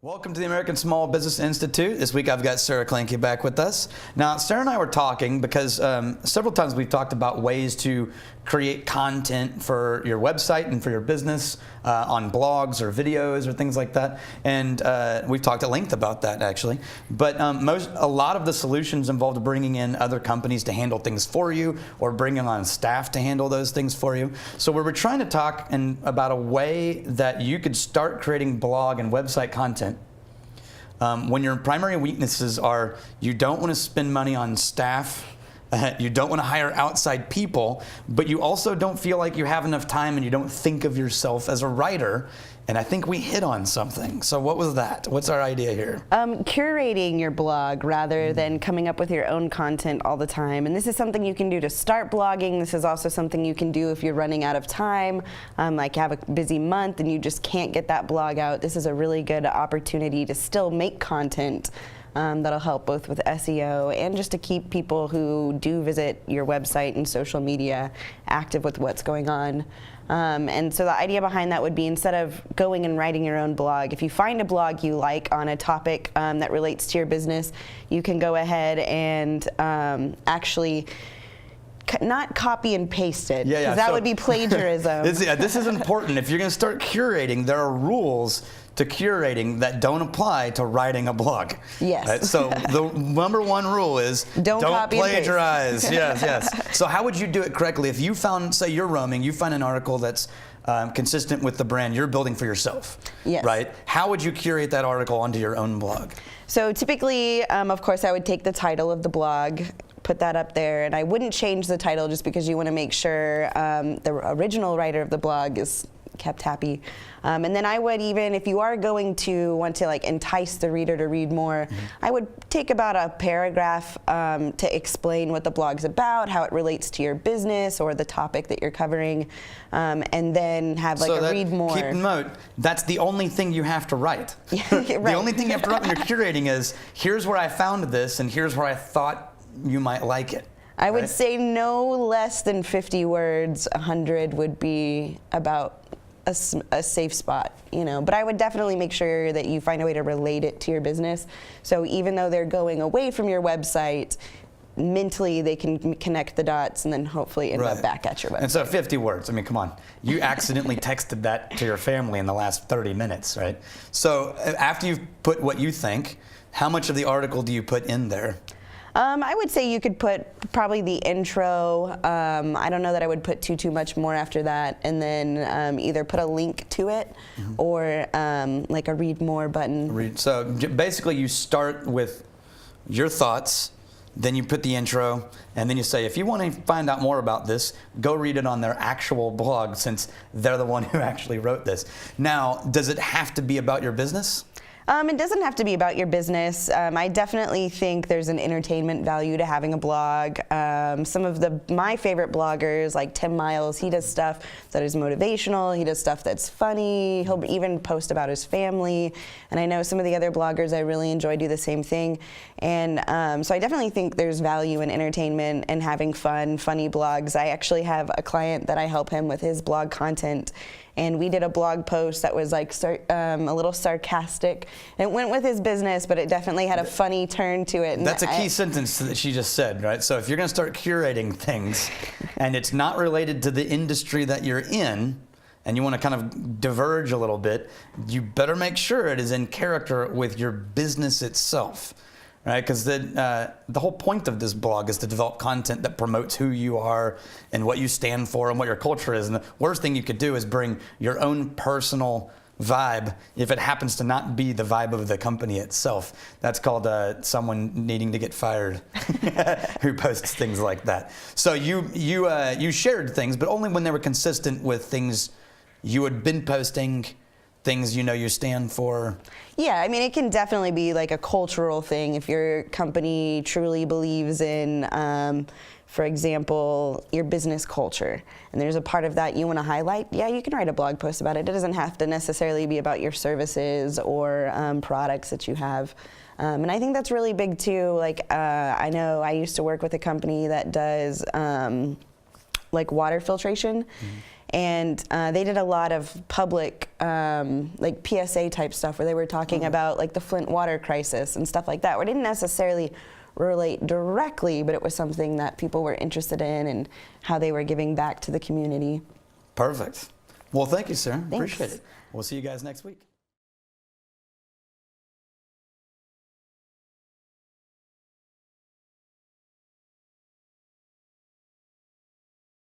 Welcome to the American Small Business Institute. This week I've got Sarah Klenke back with us. Now, Sarah and I were talking because several times we've talked about ways to create content for your website and for your business on blogs or videos or things like that. And we've talked at length about that actually. But a lot of the solutions involved bringing in other companies to handle things for you or bringing on staff to handle those things for you. So we were trying to talk about a way that you could start creating blog and website content when your primary weaknesses are you don't want to spend money on staff, you don't want to hire outside people, but you also don't feel like you have enough time and you don't think of yourself as a writer. And I think we hit on something. So what was that? What's our idea here? Curating your blog rather than coming up with your own content all the time. And this is something you can do to start blogging. This is also something you can do if you're running out of time, like you have a busy month and you just can't get that blog out. This is a really good opportunity to still make content that'll help both with SEO and just to keep people who do visit your website and social media active with what's going on. And so the idea behind that would be instead of going and writing your own blog, if you find a blog you like on a topic that relates to your business, you can go ahead and actually not copy and paste it, because that would be plagiarism. This is important. If you're going to start curating, there are rules to curating that don't apply to writing a blog. Yes. Right? So the number one rule is don't plagiarize. Yes. So how would you do it correctly? If you found, say you're roaming, you find an article that's consistent with the brand you're building for yourself, yes, right? How would you curate that article onto your own blog? So typically, of course, I would take the title of the blog, put that up there, and I wouldn't change the title just because you want to make sure the original writer of the blog is kept happy. And then I would even, if you are going to want to like entice the reader to read more, I would take about a paragraph to explain what the blog's about, how it relates to your business or the topic that you're covering, and then have like a read more. Keep in mind, that's the only thing you have to write. Right. The only thing you have to write when you're curating is, here's where I found this and here's where I thought you might like it. I would say no less than 50 words. 100 would be about a safe spot, you know. But I would definitely make sure that you find a way to relate it to your business. So even though they're going away from your website, mentally they can connect the dots and then hopefully end up back at your website. And so 50 words, I mean, come on. You accidentally texted that to your family in the last 30 minutes, right? So after you've put what you think, how much of the article do you put in there? I would say you could put probably the intro. I don't know that I would put too much more after that, and then either put a link to it or like a read more button. So basically you start with your thoughts, then you put the intro, and then you say, if you want to find out more about this, go read it on their actual blog, since they're the one who actually wrote this. Now, does it have to be about your business? It doesn't have to be about your business. I definitely think there's an entertainment value to having a blog. Some of my favorite bloggers, like Tim Miles, he does stuff that is motivational. He does stuff that's funny. He'll even post about his family. And I know some of the other bloggers I really enjoy do the same thing. And so I definitely think there's value in entertainment and having fun, funny blogs. I actually have a client that I help him with his blog content. And we did a blog post that was like a little sarcastic. It went with his business, but it definitely had a funny turn to it. And that's a key sentence that she just said, right? So if you're going to start curating things and it's not related to the industry that you're in, and you want to kind of diverge a little bit, you better make sure it is in character with your business itself. Right, because the whole point of this blog is to develop content that promotes who you are and what you stand for and what your culture is. And the worst thing you could do is bring your own personal vibe if it happens to not be the vibe of the company itself. That's called someone needing to get fired who posts things like that. So you shared things, but only when they were consistent with things you had been posting, things you know you stand for. Yeah, I mean, it can definitely be like a cultural thing if your company truly believes in, for example, your business culture, and there's a part of that you want to highlight. Yeah, you can write a blog post about it. It doesn't have to necessarily be about your services or products that you have. And I think that's really big too. Like, I know I used to work with a company that does like water filtration. and they did a lot of public, like PSA type stuff, where they were talking about like the Flint water crisis and stuff like that, where it didn't necessarily relate directly, but it was something that people were interested in and how they were giving back to the community. Perfect. Well, thank you, sir. Thanks. Appreciate it. We'll see you guys next week.